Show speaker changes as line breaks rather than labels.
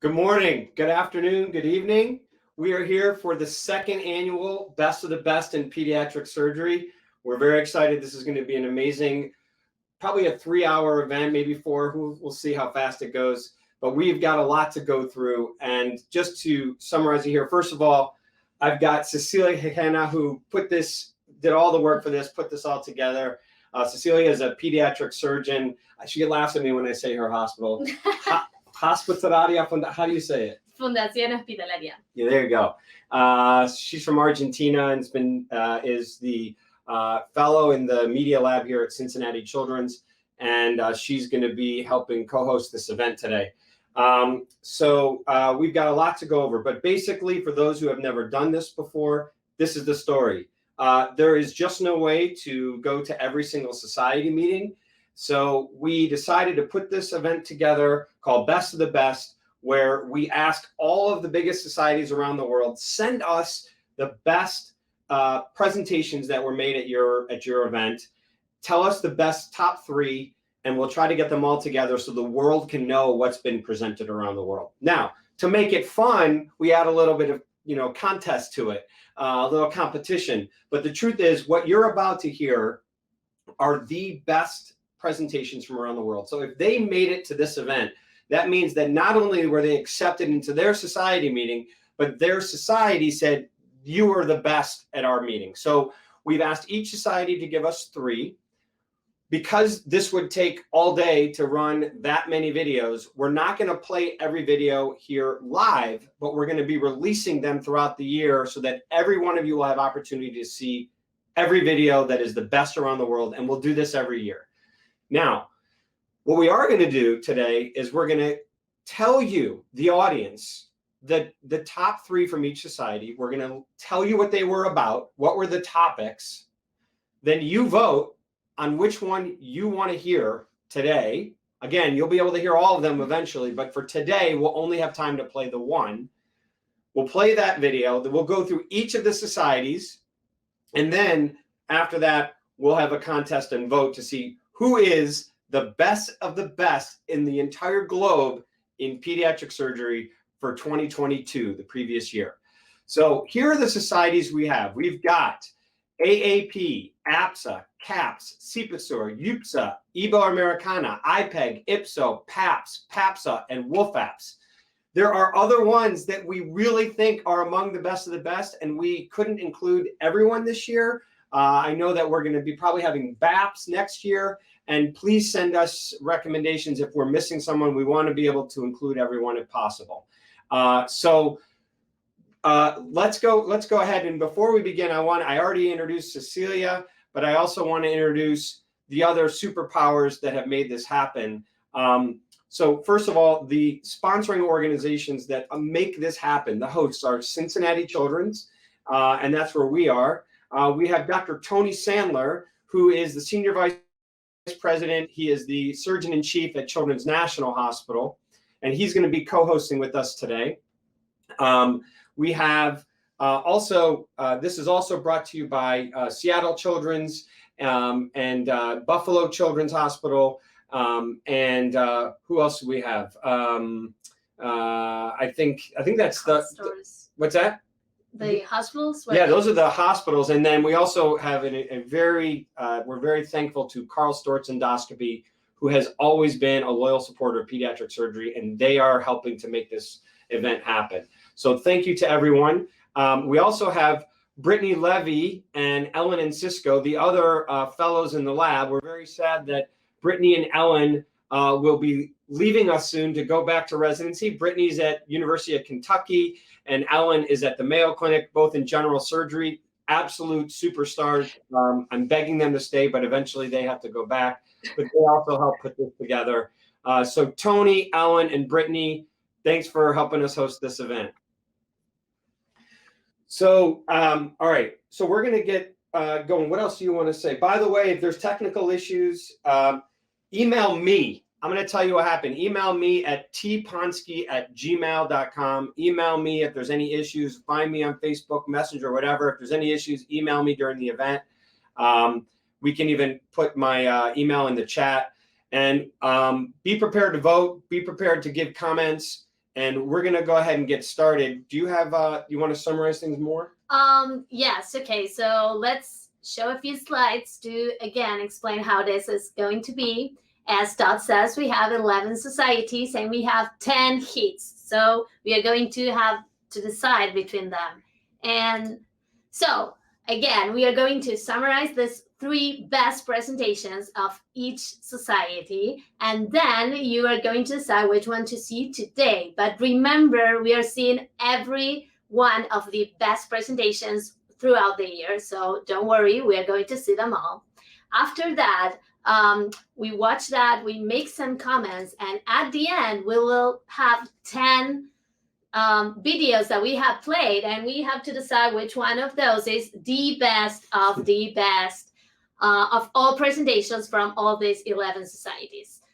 Good morning, good afternoon, good evening. We are here for the second annual Best of the Best in Pediatric Surgery. We're very excited. This is going to be an amazing, probably a 3-hour event, maybe 4. We'll see how fast it goes. But we've got a lot to go through. And just to summarize it here, first of all, I've got Cecilia Hekena, who did all the work for this, put this all together. Cecilia is a pediatric surgeon. She laughs at me when I say her hospital. Hospitalaria, how do you say it?
Fundación Hospitalaria.
Yeah, there you go. She's from Argentina and is the fellow in the media lab here at Cincinnati Children's, and she's going to be helping co-host this event today. So we've got a lot to go over, but basically, for those who have never done this before, this is the story. There is just no way to go to every single society meeting. So we decided to put this event together called Best of the Best, where we ask all of the biggest societies around the world, send us the best presentations that were made at your event. Tell us the best top 3, and we'll try to get them all together so the world can know what's been presented around the world. Now, to make it fun, we add a little bit of contest to it, a little competition. But the truth is, what you're about to hear are the best presentations from around the world. So if they made it to this event, that means that not only were they accepted into their society meeting, but their society said, you are the best at our meeting. So we've asked each society to give us 3. Because this would take all day to run that many videos, we're not going to play every video here live, but we're going to be releasing them throughout the year so that every one of you will have opportunity to see every video that is the best around the world, and we'll do this every year. Now, what we are going to do today is we're going to tell you, the audience, the top 3 from each society. We're going to tell you what they were about, what were the topics. Then you vote on which one you want to hear today. Again, you'll be able to hear all of them eventually, but for today, we'll only have time to play the one. We'll play that video. Then we'll go through each of the societies. And then after that, we'll have a contest and vote to see who is the best of the best in the entire globe in pediatric surgery for 2022, the previous year. So here are the societies we have. We've got AAP, APSA, CAPS, CPSUR, UPSA, Iberoamericana, IPEG, IPSO, PAPS, PAPSA, and WOLFAPS. There are other ones that we really think are among the best of the best, and we couldn't include everyone this year. I know that we're going to be probably having BAPS next year, and please send us recommendations if we're missing someone. We want to be able to include everyone if possible. Let's go ahead, and before we begin, I already introduced Cecilia, but I also want to introduce the other superpowers that have made this happen. So first of all, the sponsoring organizations that make this happen, the hosts, are Cincinnati Children's, and that's where we are. We have Dr. Tony Sandler, who is the Senior Vice President. He is the Surgeon-in-Chief at Children's National Hospital, and he's going to be co-hosting with us today. We have this is also brought to you by Seattle Children's and Buffalo Children's Hospital. And who else do we have? I think that's what's that?
The hospitals?
Yeah, those are the hospitals. And then we also have we're very thankful to Karl Storz Endoscopy, who has always been a loyal supporter of pediatric surgery, and they are helping to make this event happen. So thank you to everyone. We also have Brittany Levy and Ellen and Cisco, the other fellows in the lab. We're very sad that Brittany and Ellen will be leaving us soon to go back to residency. Brittany's at University of Kentucky, and Ellen is at the Mayo Clinic, both in general surgery. Absolute superstars. I'm begging them to stay, but eventually they have to go back. But they also help put this together. So Tony, Ellen, and Brittany, thanks for helping us host this event. So, all right. So we're going to get going. What else do you want to say? By the way, if there's technical issues, email me. I'm going to tell you what happened. Email me at tponsky@gmail.com. Email me if there's any issues. Find me on Facebook, Messenger, whatever. If there's any issues, email me during the event. We can even put my email in the chat. And be prepared to vote. Be prepared to give comments. and we're going to go ahead and get started. Do you have, you want to summarize things more?
Yes. Okay. So let's show a few slides to again explain how this is going to be. As Todd says, we have 11 societies and we have 10 heats. So we are going to have to decide between them. And so again, we are going to summarize these 3 best presentations of each society, and then you are going to decide which one to see today. But remember, we are seeing every one of the best presentations throughout the year, so don't worry, we are going to see them all. After that, we watch that, we make some comments, and at the end, we will have 10 videos that we have played, and we have to decide which one of those is the best of the best of all presentations from all these 11 societies.